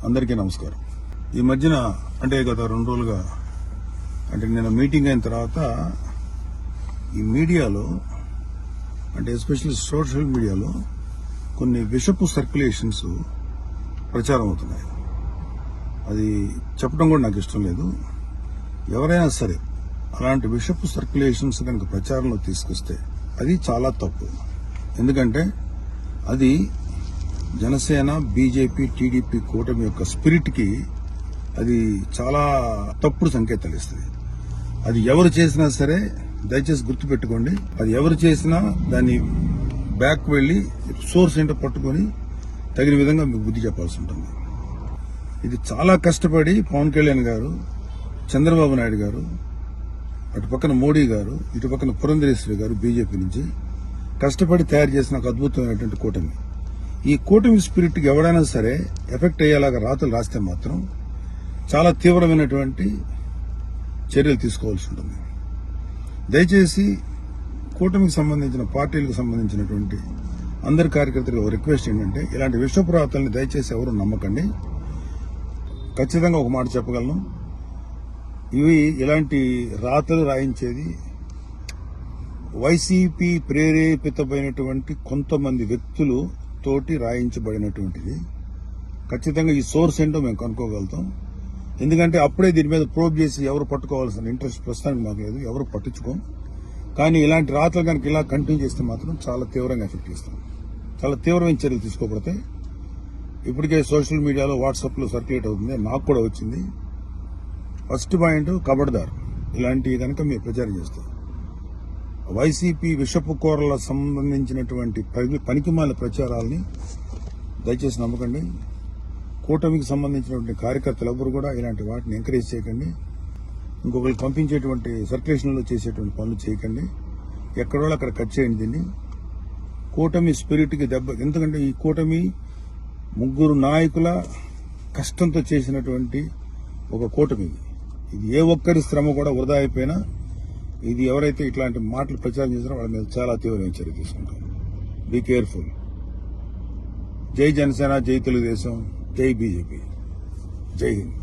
అందరికీ నమస్కారం. ఈ మధ్యన అంటే గత 2 రోజులుగా అంటే నేను మీటింగ్ అయిన తర్వాత ఈ మీడియాలో అంటే ఎస్పెషల్లీ సోషల్ మీడియాలో కొన్ని విషపు సర్క్యులేషన్స్ ప్రచారం అవుతున్నాయి. అది చెప్పడం కూడా నాకు ఇష్టం లేదు. ఎవరైనా సరే అలాంటి విషపు సర్క్యులేషన్స్ కనుక ప్రచారంలో తీసుకొస్తే అది చాలా తప్పు. ఎందుకంటే అది జనసేన, బీజేపీ, టీడీపీ కూటమి యొక్క స్పిరిట్ కి అది చాలా తప్పుడు సంకేతాలు ఇస్తుంది. అది ఎవరు చేసినా సరే దయచేసి గుర్తుపెట్టుకోండి. అది ఎవరు చేసినా దాన్ని బ్యాక్ వెళ్లి సోర్స్ ఏంటో పట్టుకొని తగిన విధంగా మీకు బుద్ధి చెప్పాల్సి ఉంటుంది. ఇది చాలా కష్టపడి పవన్ కళ్యాణ్ గారు, చంద్రబాబు నాయుడు గారు, అటు పక్కన మోడీ గారు, ఇటు పక్కన పురంధరేశ్వరి గారు బీజేపీ నుంచి కష్టపడి తయారు చేసిన ఒక అద్భుతమైనటువంటి కూటమి. ఈ కూటమి స్పిరిట్ కి ఎవరైనా సరే ఎఫెక్ట్ అయ్యేలాగా రాతలు రాస్తే మాత్రం చాలా తీవ్రమైనటువంటి చర్యలు తీసుకోవాల్సి ఉంటుంది. దయచేసి కూటమికి సంబంధించిన పార్టీలకు సంబంధించినటువంటి అందరి కార్యకర్తలకు రిక్వెస్ట్ ఏంటంటే ఇలాంటి విషపు రాతల్ని దయచేసి ఎవరు నమ్మకండి. ఖచ్చితంగా ఒక మాట చెప్పగలను, ఇలాంటి రాతలు రాయించేది వైసీపీ ప్రేరేపితమైనటువంటి కొంతమంది వ్యక్తులు తోటి రాయించబడినటువంటిది. ఖచ్చితంగా ఈ సోర్స్ ఏంటో మేము కనుక్కోగలుగుతాం. ఎందుకంటే అప్పుడే దీని మీద ప్రోబ్ చేసి ఎవరు పట్టుకోవాల్సిన ఇంట్రెస్ట్ ప్రస్తుతానికి మాకు లేదు, ఎవరు పట్టించుకోం. కానీ ఇలాంటి రాతలు కనుక ఇలా కంటిన్యూ చేస్తే మాత్రం చాలా తీవ్రంగా ఎఫెక్ట్ చేస్తాం. చాలా తీవ్రమైన చర్యలు తీసుకోబడితే ఇప్పటికే సోషల్ మీడియాలో వాట్సాప్లో సర్క్యులేట్ అవుతుంది, నాకు కూడా వచ్చింది. ఫస్ట్ పాయింట్ ఖబర్దార్, ఇలాంటివి కనుక మీరు ప్రచారం చేస్తారు. వైసీపీ విషపు కూరల సంబంధించినటువంటి పనికిమాల ప్రచారాలని దయచేసి నమ్మకండి. కూటమికి సంబంధించినటువంటి కార్యకర్తలు ఎవరు కూడా ఇలాంటి వాటిని ఎంకరేజ్ చేయకండి. ఇంకొకరికి పంపించేటువంటి సర్క్యులేషన్లో చేసేటువంటి పనులు చేయకండి. ఎక్కడో అక్కడ కట్ చేయండి దీన్ని. కూటమి స్పిరిట్కి దెబ్బ. ఎందుకంటే ఈ కూటమి 3 నాయకుల కష్టంతో చేసినటువంటి ఒక కూటమి. ఇది ఏ ఒక్కరి శ్రమ కూడా వృధా అయిపోయినా ఇది ఎవరైతే ఇట్లాంటి మాటలు ప్రచారం చేస్తారో వాళ్ళ మీద చాలా తీవ్రమైన చర్య తీసుకుంటాం. Be careful. జై జనసేన, జై తెలుగుదేశం, జై బీజేపీ, జై హింద్.